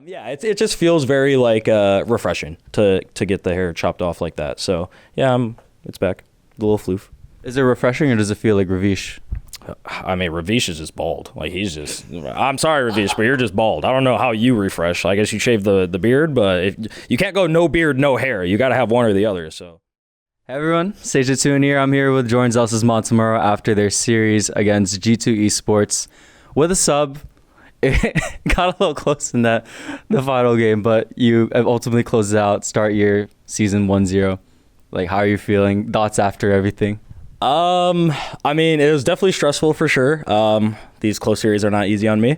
Yeah, it just feels very like refreshing to get the hair chopped off like that. So yeah, it's back. The little floof. Is it refreshing or does it feel like Ravish? I mean, Ravish is just bald. Like he's just. I'm sorry, Ravish, but you're just bald. I don't know how you refresh. I guess you shave the beard, but if, you can't go no beard, no hair. You got to have one or the other. So. Hey everyone, G2 here. I'm here with Jordan Zellsis tomorrow after their series against G2 Esports with a sub. It got a little close in the final game, but you ultimately closed it out. Start your season 1-0. Like, how are you feeling? Thoughts after everything? I mean, it was definitely stressful for sure. These close series are not easy on me.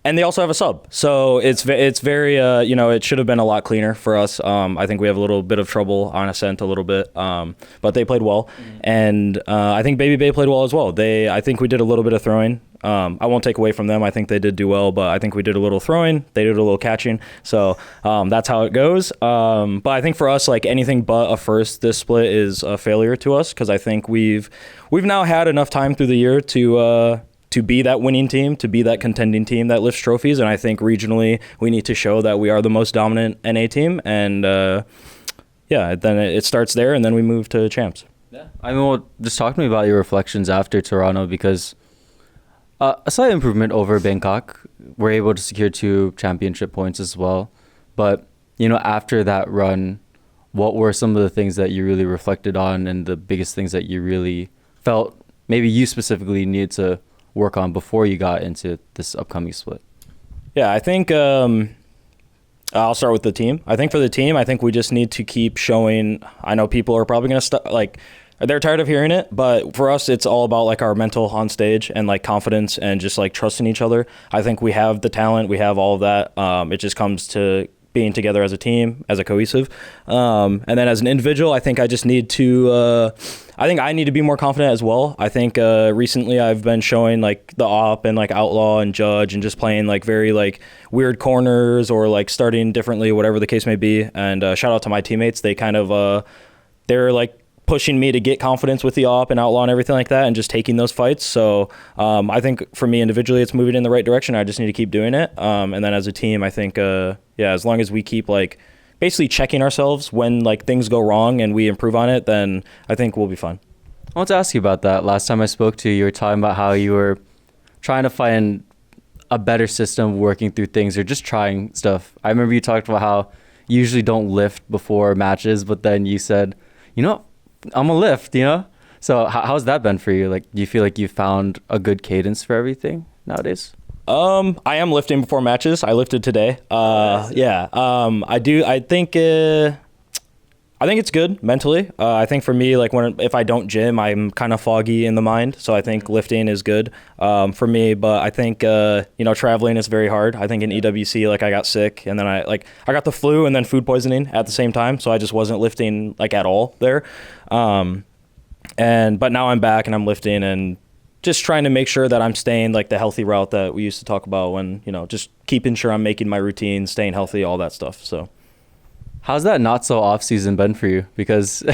And they also have a sub, so it's very it should have been a lot cleaner for us. I think we have a little bit of trouble on Ascent a little bit, but they played well, and I think Baby Bay played well as well. I think we did a little bit of throwing. I won't take away from them. I think they did do well, but I think we did a little throwing. They did a little catching, so that's how it goes. But I think for us, like anything but a first, this split is a failure to us because I think we've now had enough time through the year to be that winning team, to be that contending team that lifts trophies. And I think regionally we need to show that we are the most dominant NA team. And then it starts there and then we move to champs. Yeah. I mean, well, just talk to me about your reflections after Toronto because a slight improvement over Bangkok. We're able to secure 2 championship points as well. But, after that run, what were some of the things that you really reflected on and the biggest things that you really felt maybe you specifically needed to work on before you got into this upcoming split? Yeah, I think I'll start with the team. I think for the team, I think we just need to keep showing. I know people are probably going to they're tired of hearing it, but for us, it's all about like our mental on stage and like confidence and just like trusting each other. I think we have the talent, we have all of that. It just comes to being together as a team, as a cohesive. And then as an individual, I think I just need to, I need to be more confident as well. I think recently I've been showing like the op and like outlaw and judge and just playing like very like weird corners or like starting differently, whatever the case may be. And shout out to my teammates. They kind of, they're like pushing me to get confidence with the op and outlaw and everything like that and just taking those fights. So I think for me individually, it's moving in the right direction. I just need to keep doing it. And then as a team, I think, as long as we keep like basically checking ourselves when like things go wrong and we improve on it, then I think we'll be fine. I want to ask you about that. Last time I spoke to you, you were talking about how you were trying to find a better system of working through things or just trying stuff. I remember you talked about how you usually don't lift before matches, but then you said, I'm a lift, So how's that been for you? Like, do you feel like you found a good cadence for everything nowadays? I am lifting before matches. I lifted today. Yeah. I do. I think it's good mentally. I think for me, like if I don't gym, I'm kind of foggy in the mind. So I think lifting is good for me. But I think traveling is very hard. I think in EWC, like I got sick and then I got the flu and then food poisoning at the same time. So I just wasn't lifting like at all there. But now I'm back and I'm lifting and just trying to make sure that I'm staying like the healthy route that we used to talk about when, just keeping sure I'm making my routine, staying healthy, all that stuff. So. How's that not so off season been for you? Because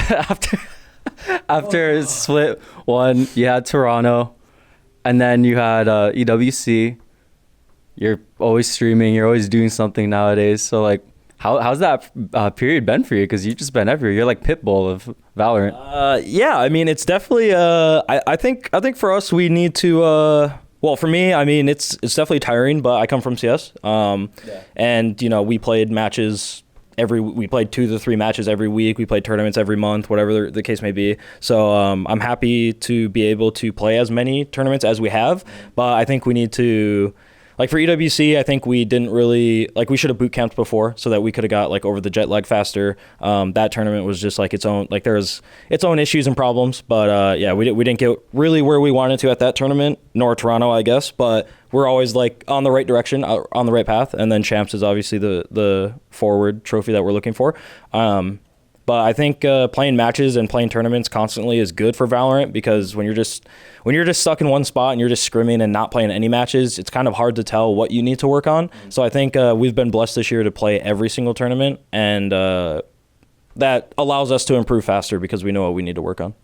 after split 1, you had Toronto, and then you had EWC. You're always streaming. You're always doing something nowadays. So like, how's that period been for you? Because you've just been everywhere. You're like Pitbull of Valorant. Yeah, I mean, it's definitely. I think for us, we need to. Well, for me, I mean, it's definitely tiring. But I come from CS, and we played matches. We played 2 to 3 matches every week. We played tournaments every month, whatever the case may be. So I'm happy to be able to play as many tournaments as we have. But I think we need to, like for EWC, I think we didn't really, like we should have boot camped before so that we could have got like over the jet lag faster. That tournament was just like its own, like there's its own issues and problems. But we didn't get really where we wanted to at that tournament, nor Toronto, I guess. But we're always like on the right direction, on the right path. And then champs is obviously the forward trophy that we're looking for. But I think playing matches and playing tournaments constantly is good for Valorant because when you're just stuck in one spot and you're just scrimming and not playing any matches, it's kind of hard to tell what you need to work on. So I think we've been blessed this year to play every single tournament, and that allows us to improve faster because we know what we need to work on.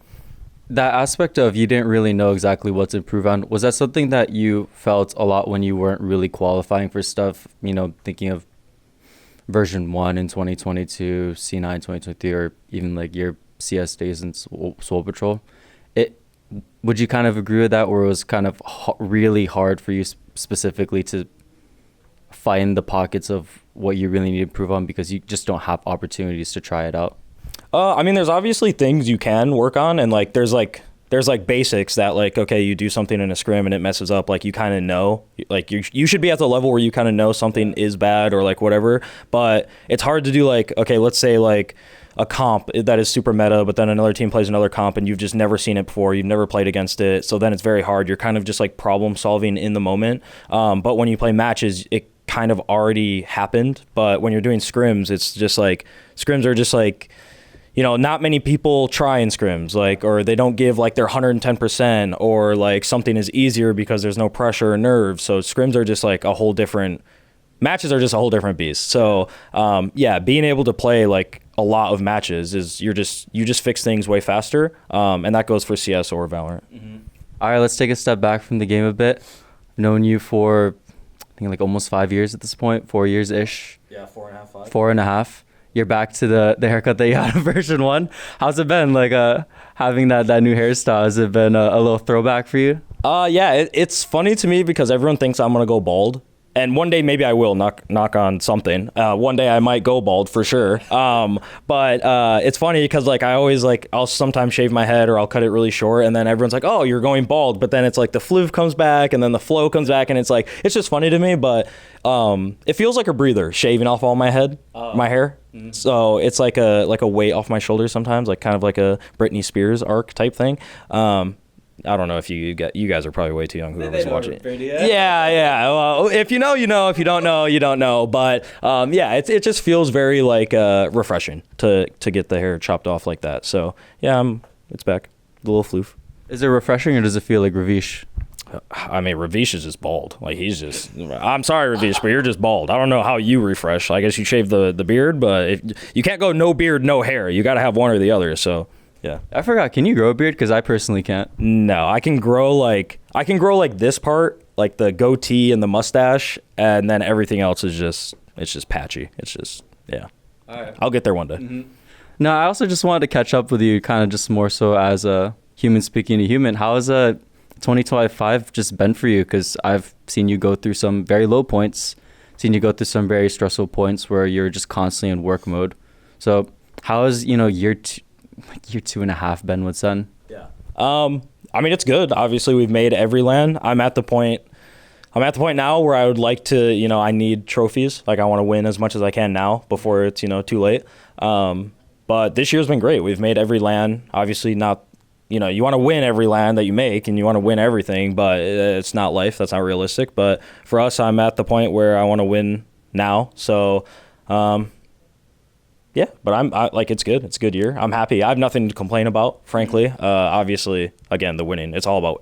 that aspect of you didn't really know exactly what to improve on, was that something that you felt a lot when you weren't really qualifying for stuff, thinking of version 1 in 2022, C9 2023, or even like your CS days in Soul Patrol? Would you kind of agree with that, or it was kind of really hard for you specifically to find the pockets of what you really need to improve on because you just don't have opportunities to try it out? I mean, there's obviously things you can work on, and like there's basics that, like, okay, you do something in a scrim and it messes up, like you kind of know, like you should be at the level where you kind of know something is bad or like whatever. But it's hard to do, like, okay, let's say like a comp that is super meta, but then another team plays another comp and you've just never seen it before, you've never played against it, so then it's very hard. You're kind of just like problem solving in the moment. But when you play matches, it kind of already happened. But when you're doing scrims, it's just like scrims are just like, not many people try in scrims, like, or they don't give like their 110%, or like something is easier because there's no pressure or nerves. So scrims are just like matches are just a whole different beast. So being able to play like a lot of matches is you just fix things way faster. And that goes for CS or Valorant. Mm-hmm. All right, let's take a step back from the game a bit. I've known you for, I think, like almost 5 years at this point, 4 years-ish. Yeah, 4.5, 5. 4.5. You're back to the haircut that you had in version 1. How's it been, like, having that new hairstyle? Has it been a little throwback for you? Yeah, it's funny to me because everyone thinks I'm going to go bald. And one day maybe I will knock on something. One day I might go bald for sure. But it's funny because like I always like I'll sometimes shave my head or I'll cut it really short, and then everyone's like, "Oh, you're going bald." But then it's like the floof comes back and then the flow comes back, and it's like it's just funny to me. But it feels like a breather shaving off all my hair. Mm-hmm. So it's like a weight off my shoulders sometimes, like kind of like a Britney Spears arc type thing. I don't know if you guys are probably way too young. Whoever's watching. Yeah. Well, if you know, you know. If you don't know, you don't know. But it just feels very like refreshing to get the hair chopped off like that. So yeah, it's back. The little floof. Is it refreshing or does it feel like Ravish? I mean, Ravish is just bald. Like he's just. I'm sorry, Ravish, but you're just bald. I don't know how you refresh. I guess you shave the beard, but if you can't go no beard, no hair. You got to have one or the other. So. Yeah, I forgot. Can you grow a beard? Because I personally can't. No, I can grow like this part, like the goatee and the mustache, and then everything else is just patchy. It's just All right. I'll get there one day. Mm-hmm. No, I also just wanted to catch up with you, kind of just more so as a human speaking to human. How has 2025 just been for you? Because I've seen you go through some very low points, seen you go through some very stressful points where you're just constantly in work mode. So how has year 2.5 been with SEN? Yeah. I mean, it's good. Obviously, we've made every LAN. I'm at the point now where I would like to, I need trophies. Like I want to win as much as I can now before it's, too late. But this year's been great. We've made every LAN. Obviously not, you want to win every LAN that you make and you want to win everything, but it's not life. That's not realistic. But for us, I'm at the point where I want to win now. So, yeah, but I'm it's good. It's a good year. I'm happy. I have nothing to complain about, frankly. Obviously, again, the winning. It's all about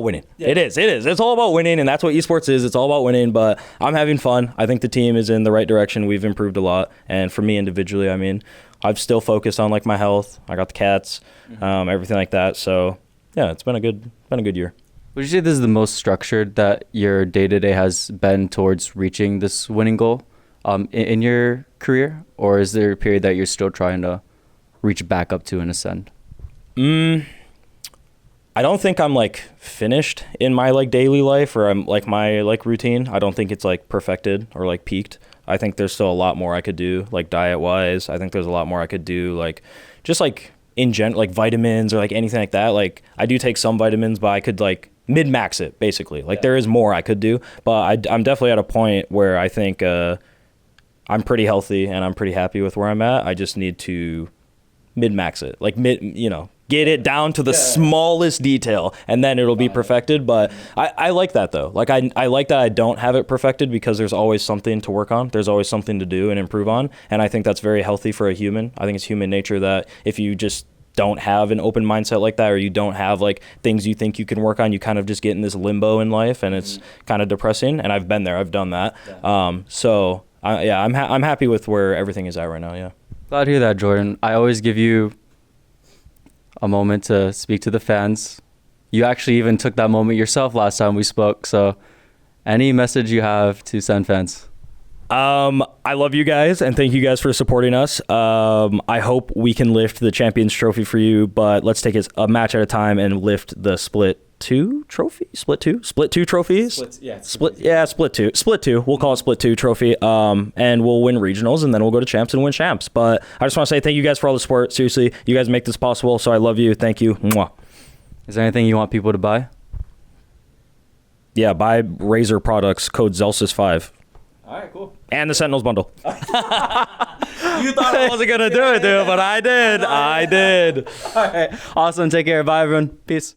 winning. Yeah. It is. It's all about winning, and that's what esports is. It's all about winning. But I'm having fun. I think the team is in the right direction. We've improved a lot, and for me individually, I mean, I've still focused on like my health. I got the cats, everything like that. So yeah, it's been a good year. Would you say this is the most structured that your day-to-day has been towards reaching this winning goal? In your career, or is there a period that you're still trying to reach back up to and ascend? I don't think I'm like finished in my like daily life or I'm like my like routine. I don't think it's like perfected or like peaked. I think there's still a lot more I could do, like diet wise. I think there's a lot more I could do, like just like in general, like vitamins or like anything like that. Like I do take some vitamins, but I could like mid-max it basically. Like there is more I could do, but I'm definitely at a point where I think I'm pretty healthy and I'm pretty happy with where I'm at. I just need to mid-max it, like get it down to the smallest detail, and then it'll be perfected. But I like that though. Like I like that I don't have it perfected because there's always something to work on. There's always something to do and improve on. And I think that's very healthy for a human. I think it's human nature that if you just don't have an open mindset like that, or you don't have like things you think you can work on, you kind of just get in this limbo in life, and it's kind of depressing. And I've been there. I've done that. So I'm happy with where everything is at right now. Yeah. Glad to hear that, Jordan. I always give you a moment to speak to the fans. You actually even took that moment yourself last time we spoke. So any message you have to SEN fans? I love you guys and thank you guys for supporting us. I hope we can lift the Champions Trophy for you, but let's take it a match at a time and lift the Split 2 trophy. Split 2 trophies. Split 2. We'll call it Split 2 trophy. And we'll win regionals and then we'll go to champs and win champs. But I just want to say thank you guys for all the support. Seriously, you guys make this possible. So I love you. Thank you. Mwah. Is there anything you want people to buy? Yeah, buy Razer products, code Zellsis5. All right, cool. And the Sentinels bundle. You thought I wasn't going to do it, dude, but I did. All right. Awesome. Take care. Bye, everyone. Peace.